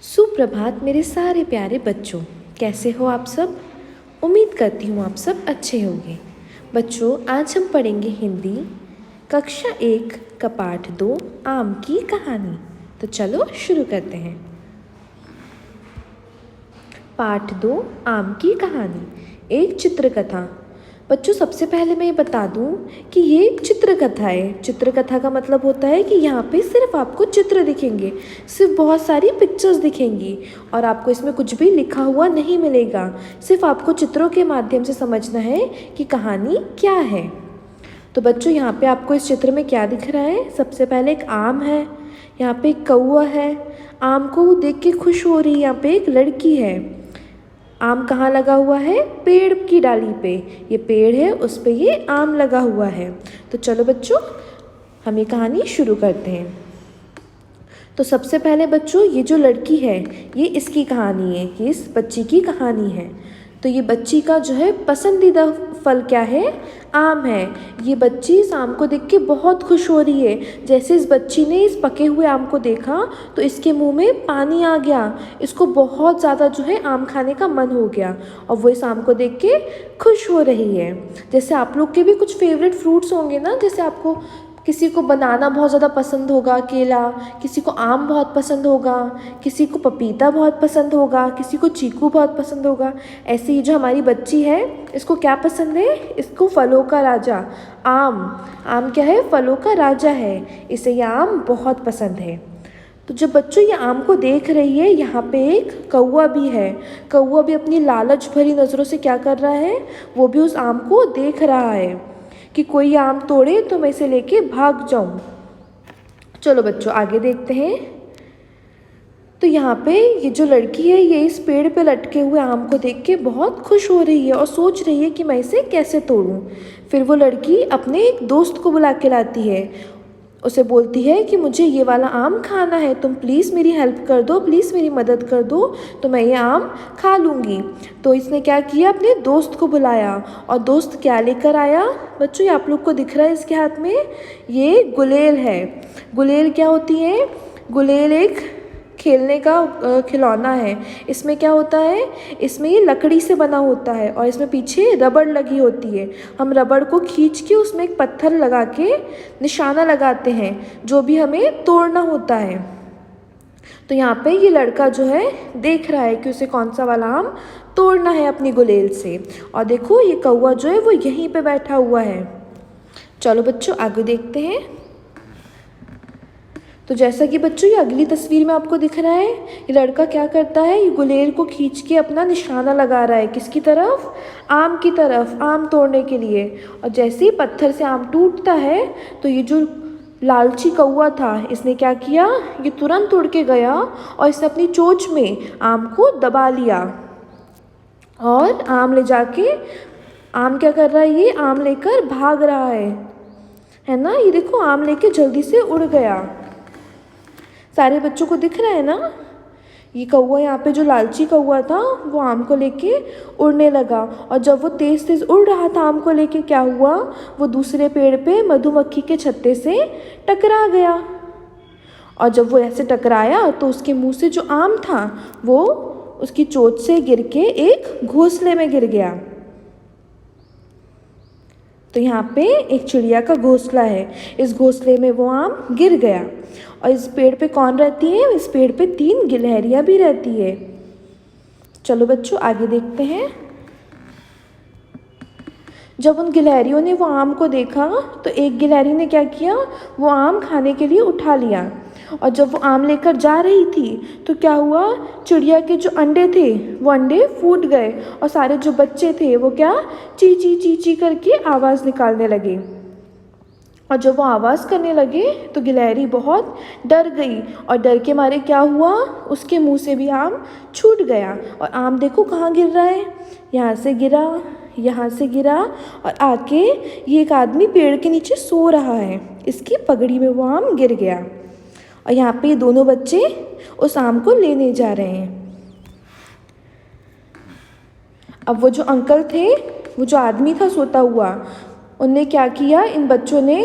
सुप्रभात मेरे सारे प्यारे बच्चों, कैसे हो आप सब। उम्मीद करती हूँ आप सब अच्छे होंगे। बच्चों, आज हम पढ़ेंगे हिंदी कक्षा 1 का पाठ 2 आम की कहानी। तो चलो शुरू करते हैं। पाठ 2 आम की कहानी, एक चित्रकथा। बच्चों, सबसे पहले मैं ये बता दूं कि ये एक चित्रकथा है। चित्रकथा का मतलब होता है कि यहाँ पे सिर्फ आपको चित्र दिखेंगे, सिर्फ बहुत सारी पिक्चर्स दिखेंगी और आपको इसमें कुछ भी लिखा हुआ नहीं मिलेगा। सिर्फ आपको चित्रों के माध्यम से समझना है कि कहानी क्या है। तो बच्चों, यहाँ पे आपको इस चित्र में क्या दिख रहा है। सबसे पहले एक आम है, यहाँ पे एक कौवा है, आम को देख के खुश हो रही है। यहाँ पे एक लड़की है। आम कहाँ लगा हुआ है? पेड़ की डाली पे। ये पेड़ है, उस पे ये आम लगा हुआ है। तो चलो बच्चों, हम ये कहानी शुरू करते हैं। तो सबसे पहले बच्चों, ये जो लड़की है, ये इसकी कहानी है, ये इस बच्ची की कहानी है। तो ये बच्ची का जो है पसंदीदा फल क्या है? आम है। ये बच्ची इस आम को देख के बहुत खुश हो रही है। जैसे इस बच्ची ने इस पके हुए आम को देखा तो इसके मुंह में पानी आ गया। इसको बहुत ज़्यादा जो है आम खाने का मन हो गया और वो इस आम को देख के खुश हो रही है। जैसे आप लोग के भी कुछ फेवरेट फ्रूट्स होंगे ना, जैसे आपको किसी को बनाना बहुत ज़्यादा पसंद होगा, केला, किसी को आम बहुत पसंद होगा, किसी को पपीता बहुत पसंद होगा, किसी को चीकू बहुत पसंद होगा। ऐसे ही जो हमारी बच्ची है, इसको क्या पसंद है? इसको फलों का राजा आम। आम क्या है? फलों का राजा है। इसे ये आम बहुत पसंद है। तो जब बच्चों ये आम को देख रही है, यहाँ पे एक कौवा भी है। कौवा भी अपनी लालच भरी नज़रों से क्या कर रहा है? वो भी उस आम को देख रहा है कि कोई आम तोड़े तो मैं इसे लेके भाग जाऊं। चलो बच्चों, आगे देखते हैं। तो यहाँ पे ये जो लड़की है, ये इस पेड़ पे लटके हुए आम को देख के बहुत खुश हो रही है और सोच रही है कि मैं इसे कैसे तोड़ूं। फिर वो लड़की अपने एक दोस्त को बुला के लाती है। उसे बोलती है कि मुझे ये वाला आम खाना है, तुम प्लीज़ मेरी हेल्प कर दो, प्लीज़ मेरी मदद कर दो, तो मैं ये आम खा लूँगी। तो इसने क्या किया? अपने दोस्त को बुलाया और दोस्त क्या लेकर आया? बच्चों, ये आप लोग को दिख रहा है इसके हाथ में, ये गुलेल है। गुलेल क्या होती है? गुलेल एक खेलने का खिलौना है। इसमें क्या होता है? इसमें ये लकड़ी से बना होता है और इसमें पीछे रबड़ लगी होती है। हम रबड़ को खींच के उसमें एक पत्थर लगा के निशाना लगाते हैं जो भी हमें तोड़ना होता है। तो यहाँ पे ये लड़का जो है देख रहा है कि उसे कौन सा वाला आम तोड़ना है अपनी गुलेल से। और देखो, ये कौवा जो है वो यहीं पे बैठा हुआ है। चलो बच्चों, आगे देखते हैं। तो जैसा कि बच्चों ये अगली तस्वीर में आपको दिख रहा है, ये लड़का क्या करता है? ये गुलेल को खींच के अपना निशाना लगा रहा है। किसकी तरफ? आम की तरफ, आम तोड़ने के लिए। और जैसे ही पत्थर से आम टूटता है तो ये जो लालची कौवा था, इसने क्या किया? ये तुरंत उड़ के गया और इसने अपनी चोंच में आम को दबा लिया और आम ले जाके, आम क्या कर रहा है? ये आम लेकर भाग रहा है ना। ये देखो, आम लेके जल्दी से उड़ गया। सारे बच्चों को दिख रहा है ना? ये कौवा, यहाँ पे जो लालची कौवा था, वो आम को लेके उड़ने लगा और जब वो तेज़ तेज़ उड़ रहा था आम को लेके, क्या हुआ? वो दूसरे पेड़ पे मधुमक्खी के छत्ते से टकरा गया। और जब वो ऐसे टकराया तो उसके मुंह से जो आम था वो उसकी चोंच से गिर के एक घोंसले में गिर गया। तो यहाँ पे एक चिड़िया का घोंसला है, इस घोंसले में वो आम गिर गया। और इस पेड़ पे कौन रहती है? इस पेड़ पे 3 गिलहरियाँ भी रहती है। चलो बच्चों, आगे देखते हैं। जब उन गिलहरियों ने वो आम को देखा तो एक गिलहरी ने क्या किया? वो आम खाने के लिए उठा लिया। और जब वो आम लेकर जा रही थी तो क्या हुआ? चिड़िया के जो अंडे थे वो अंडे फूट गए और सारे जो बच्चे थे वो क्या? ची ची ची ची करके आवाज़ निकालने लगे। और जब वो आवाज़ करने लगे तो गिलहरी बहुत डर गई और डर के मारे क्या हुआ? उसके मुंह से भी आम छूट गया। और आम देखो कहाँ गिर रहा है, यहाँ से गिरा, यहाँ से गिरा और आके ये एक आदमी पेड़ के नीचे सो रहा है, इसकी पगड़ी में वो आम गिर गया। और यहाँ पे ये दोनों बच्चे उस आम को लेने जा रहे हैं। अब वो जो अंकल थे, वो जो आदमी था सोता हुआ, उनने क्या किया? इन बच्चों ने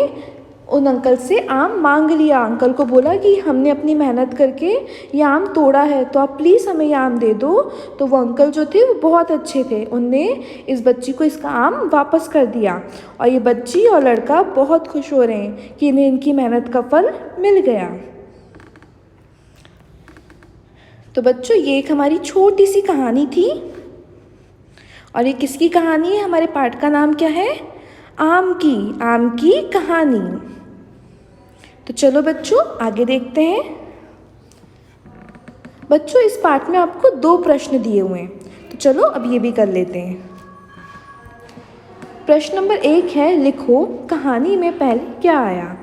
उन अंकल से आम मांग लिया। अंकल को बोला कि हमने अपनी मेहनत करके ये आम तोड़ा है, तो आप प्लीज़ हमें ये आम दे दो। तो वो अंकल जो थे वो बहुत अच्छे थे, उनने इस बच्ची को इसका आम वापस कर दिया। और ये बच्ची और लड़का बहुत खुश हो रहे हैं कि इन्हें इनकी मेहनत का फल मिल गया। तो बच्चों, ये एक हमारी छोटी सी कहानी थी। और ये किसकी कहानी है? हमारे पाठ का नाम क्या है? आम की कहानी। तो चलो बच्चों, आगे देखते हैं। बच्चों, इस पाठ में आपको 2 प्रश्न दिए हुए हैं, तो चलो अब ये भी कर लेते हैं। प्रश्न नंबर 1 है, लिखो कहानी में पहले क्या आया।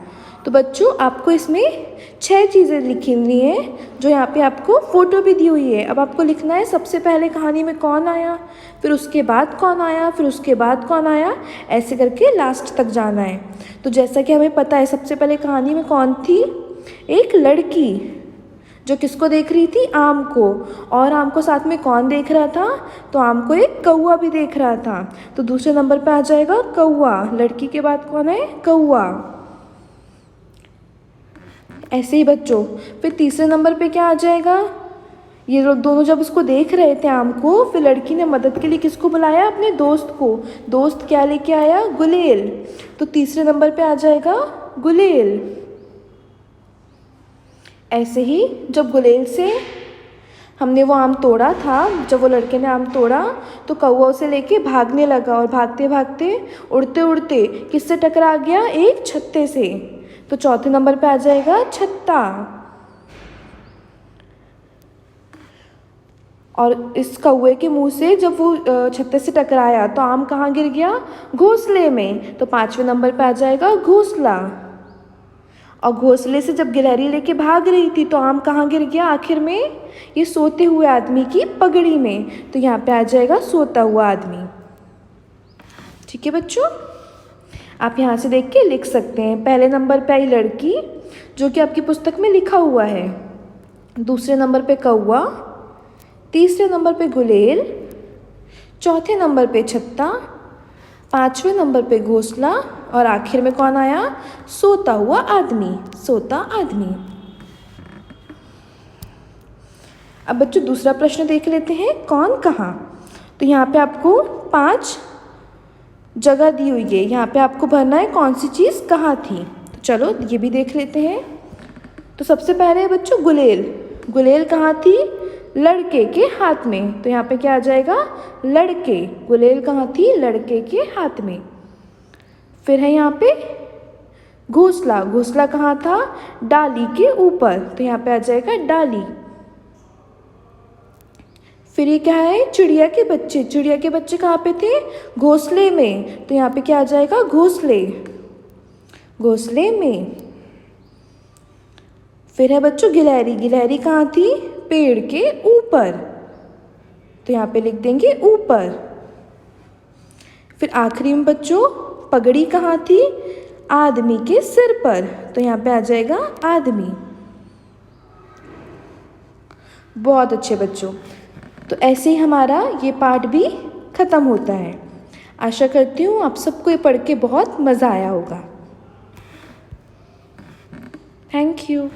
तो बच्चों, आपको इसमें 6 चीज़ें लिखनी है, जो यहाँ पे आपको फ़ोटो भी दी हुई है। अब आपको लिखना है सबसे पहले कहानी में कौन आया, फिर उसके बाद कौन आया, फिर उसके बाद कौन आया, ऐसे करके लास्ट तक जाना है। तो जैसा कि हमें पता है, सबसे पहले कहानी में कौन थी? एक लड़की, जो किसको देख रही थी? आम को। और आम को साथ में कौन देख रहा था? तो आम को एक कौवा भी देख रहा था। तो दूसरे नंबर पे आ जाएगा कौवा। लड़की के बाद कौन है? कौवा। ऐसे ही बच्चों, फिर तीसरे नंबर पे क्या आ जाएगा? ये लोग दोनों जब उसको देख रहे थे आम को, फिर लड़की ने मदद के लिए किसको बुलाया? अपने दोस्त को। दोस्त क्या लेके आया? गुलेल। तो तीसरे नंबर पे आ जाएगा गुलेल। ऐसे ही जब गुलेल से हमने वो आम तोड़ा था, जब वो लड़के ने आम तोड़ा, तो कौवा उसे लेके भागने लगा। और भागते भागते, उड़ते उड़ते किससे टकरा गया? एक छत्ते से। तो चौथे नंबर पे आ जाएगा छत्ता। और इस कौवे के मुंह से जब वो छत्ते से टकराया, तो आम कहाँ गिर गया? घोंसले में। तो 5वें नंबर पे आ जाएगा घोंसला। और घोंसले से जब गिलहरी लेके भाग रही थी, तो आम कहाँ गिर गया आखिर में? ये सोते हुए आदमी की पगड़ी में। तो यहाँ पे आ जाएगा सोता हुआ आदमी। ठीक है बच्चों, आप यहाँ से देख के लिख सकते हैं। पहले नंबर पे आई लड़की, जो कि आपकी पुस्तक में लिखा हुआ है। दूसरे नंबर पे कौवा, तीसरे नंबर पे गुलेल, चौथे नंबर पे छत्ता, 5वें नंबर पे घोंसला, और आखिर में कौन आया? सोता हुआ आदमी। सोता आदमी। अब बच्चों, दूसरा प्रश्न देख लेते हैं, कौन कहाँ। तो यहाँ पे आपको 5 जगह दी हुई है। यहाँ पे आपको भरना है कौन सी चीज़ कहाँ थी। तो चलो ये भी देख लेते हैं। तो सबसे पहले बच्चों गुलेल। गुलेल कहाँ थी? लड़के के हाथ में। तो यहाँ पे क्या आ जाएगा? लड़के। गुलेल कहाँ थी? लड़के के हाथ में। फिर है यहाँ पे घोंसला। घोंसला कहाँ था? डाली के ऊपर। तो यहाँ पे आ जाएगा डाली। फिर ये क्या है? चिड़िया के बच्चे। चिड़िया के बच्चे कहाँ पे थे? घोंसले में। तो यहाँ पे क्या आ जाएगा? घोंसले। घोंसले में। फिर है बच्चों गिलहरी। गिलहरी कहाँ थी? पेड़ के ऊपर। तो यहाँ पे लिख देंगे ऊपर। फिर आखिरी में बच्चों पगड़ी कहाँ थी? आदमी के सिर पर। तो यहाँ पे आ जाएगा आदमी। बहुत अच्छे बच्चों। तो ऐसे ही हमारा ये पाठ भी ख़त्म होता है। आशा करती हूँ आप सबको ये पढ़ के बहुत मज़ा आया होगा। Thank you.